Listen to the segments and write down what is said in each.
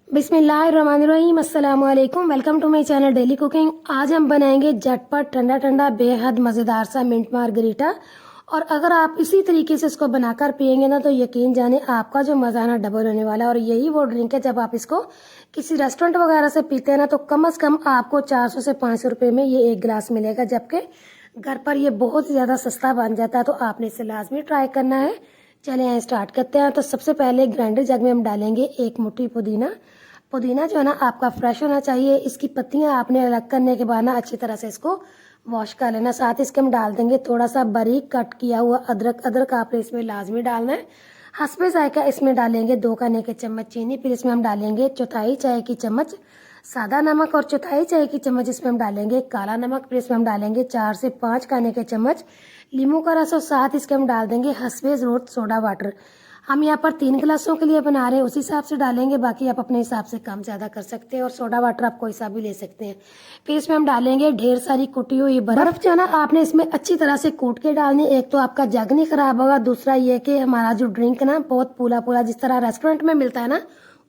बिस्मिल्लाहिर्रहमानिर्रहीम, अस्सलाम वालेकुम। Welcome to my channel daily cooking. आज हम बनाएंगे झटपट ठंडा ठंडा बेहद मज़ेदार सा मिंट मार्गरीटा। और अगर आप इसी तरीके से इसको बनाकर पियेंगे ना तो यकीन जाने आपका जो मज़ा ना डबल होने वाला है। और यही वो ड्रिंक है जब आप इसको किसी रेस्टोरेंट वगैरह से पीते हैं ना तो कम से कम आपको 400 से 500 रुपये में ये एक गिलास मिलेगा, जबकि घर पर ये बहुत ही ज़्यादा सस्ता बन जाता है। तो आपने इसे लाजमी ट्राई करना है। चलिए यहाँ स्टार्ट करते हैं। तो सबसे पहले ग्राइंडर जग में हम डालेंगे एक मुट्ठी पुदीना। पुदीना जो है ना आपका फ्रेश होना चाहिए। इसकी पत्तियां आपने अलग करने के बाद ना अच्छी तरह से इसको वॉश कर लेना। साथ ही इसके हम डाल देंगे थोड़ा सा बारीक कट किया हुआ अदरक। अदरक आपने इसमें लाजमी डालना है। हस्बे जायका इसमें डालेंगे 2 खाने के चम्मच चीनी। फिर इसमें हम डालेंगे चौथाई चाय की चम्मच सादा नमक और चौथाई चाय की चम्मच इसमें हम डालेंगे काला नमक। फिर इसमें हम डालेंगे 4 से 5 खाने के चम्मच नींबू का रस और साथ इसके हम डाल देंगे हस्बे ज़रूरत सोडा वाटर। हम यहाँ पर 3 गिलासों के लिए बना रहे हैं, उसी हिसाब से डालेंगे। बाकी आप अपने हिसाब से कम ज़्यादा कर सकते हैं और सोडा वाटर आप कोई सा भी ले सकते हैं। फिर इसमें हम डालेंगे ढेर सारी कुटी हुई बर्फ़ जो है ना आपने इसमें अच्छी तरह से कूट के डालनी। एक तो आपका जग नहीं खराब होगा, दूसरा ये कि हमारा जो ड्रिंक ना बहुत पूला पूला जिस तरह रेस्टोरेंट में मिलता है ना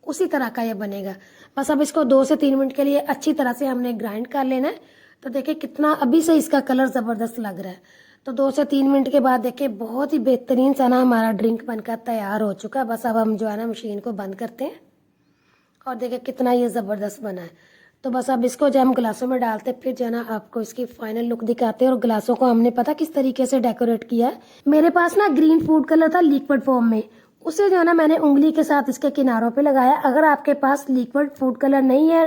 उसी तरह का ये बनेगा। बस अब इसको 2 से 3 मिनट के लिए अच्छी तरह से हमने ग्राइंड कर लेना है। तो देखिए कितना अभी से इसका कलर ज़बरदस्त लग रहा है। तो 2 से 3 मिनट के बाद देखिए बहुत ही बेहतरीन सा ना हमारा ड्रिंक बनकर तैयार हो चुका है। बस अब हम जो है ना मशीन को बंद करते हैं और देखिए कितना ये ज़बरदस्त बना है। तो बस अब इसको जब हम गिलासों में डालते हैं फिर जो है ना आपको इसकी फाइनल लुक दिखाते हैं। और गिलासों को हमने पता किस तरीके से डेकोरेट किया है। मेरे पास ना ग्रीन फूड कलर था लिक्विड फॉर्म में, उसे जो है ना मैंने उंगली के साथ इसके किनारों पे लगाया। अगर आपके पास लिक्विड फूड कलर नहीं है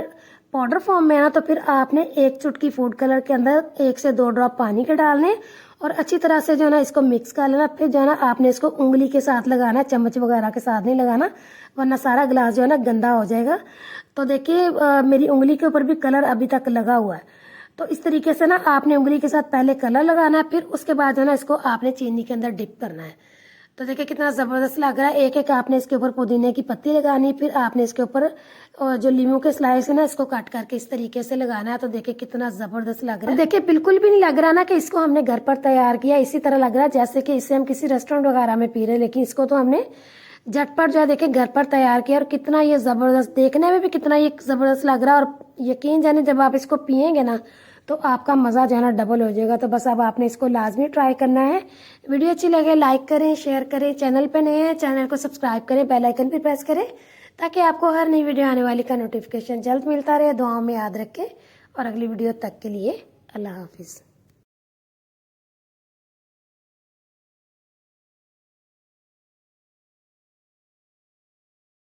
पाउडर फॉर्म में है ना तो फिर आपने एक चुटकी फूड कलर के अंदर 1 से 2 ड्रॉप पानी के डालने और अच्छी तरह से जो है ना इसको मिक्स कर लेना। फिर जो है ना आपने इसको उंगली के साथ लगाना, चम्मच वगैरह के साथ नहीं लगाना वरना सारा गिलास जो है ना गंदा हो जाएगा। तो देखिए मेरी उंगली के ऊपर भी कलर अभी तक लगा हुआ है। तो इस तरीके से ना आपने उंगली के साथ पहले कलर लगाना है, फिर उसके बाद जो है ना इसको आपने चीनी के अंदर डिप करना है। तो देखिए कितना ज़बरदस्त लग रहा है। एक एक आपने इसके ऊपर पुदीने की पत्ती लगानी, फिर आपने इसके ऊपर जो लीमू के स्लाइस है ना इसको काट करके इस तरीके से लगाना है। तो देखिए कितना ज़बरदस्त लग रहा है। देखिए बिल्कुल भी नहीं लग रहा ना कि इसको हमने घर पर तैयार किया, इसी तरह लग रहा है जैसे कि इसे हम किसी रेस्टोरेंट वगैरह में पी रहे हैं। लेकिन इसको तो हमने झटपट जो है देखिए घर पर तैयार किया। और कितना ये ज़बरदस्त देखने में भी कितना ये ज़बरदस्त लग रहा है। और यकीन जाने जब आप इसको पियेंगे ना तो आपका मज़ा जो है ना डबल हो जाएगा। तो बस अब आपने इसको लाजमी ट्राई करना है। वीडियो अच्छी लगे लाइक करें, शेयर करें। चैनल पे नए हैं चैनल को सब्सक्राइब करें, बेल आइकन भी प्रेस करें ताकि आपको हर नई वीडियो आने वाली का नोटिफिकेशन जल्द मिलता रहे। दुआओं में याद रखें और अगली वीडियो तक के लिए अल्लाह हाफिज़।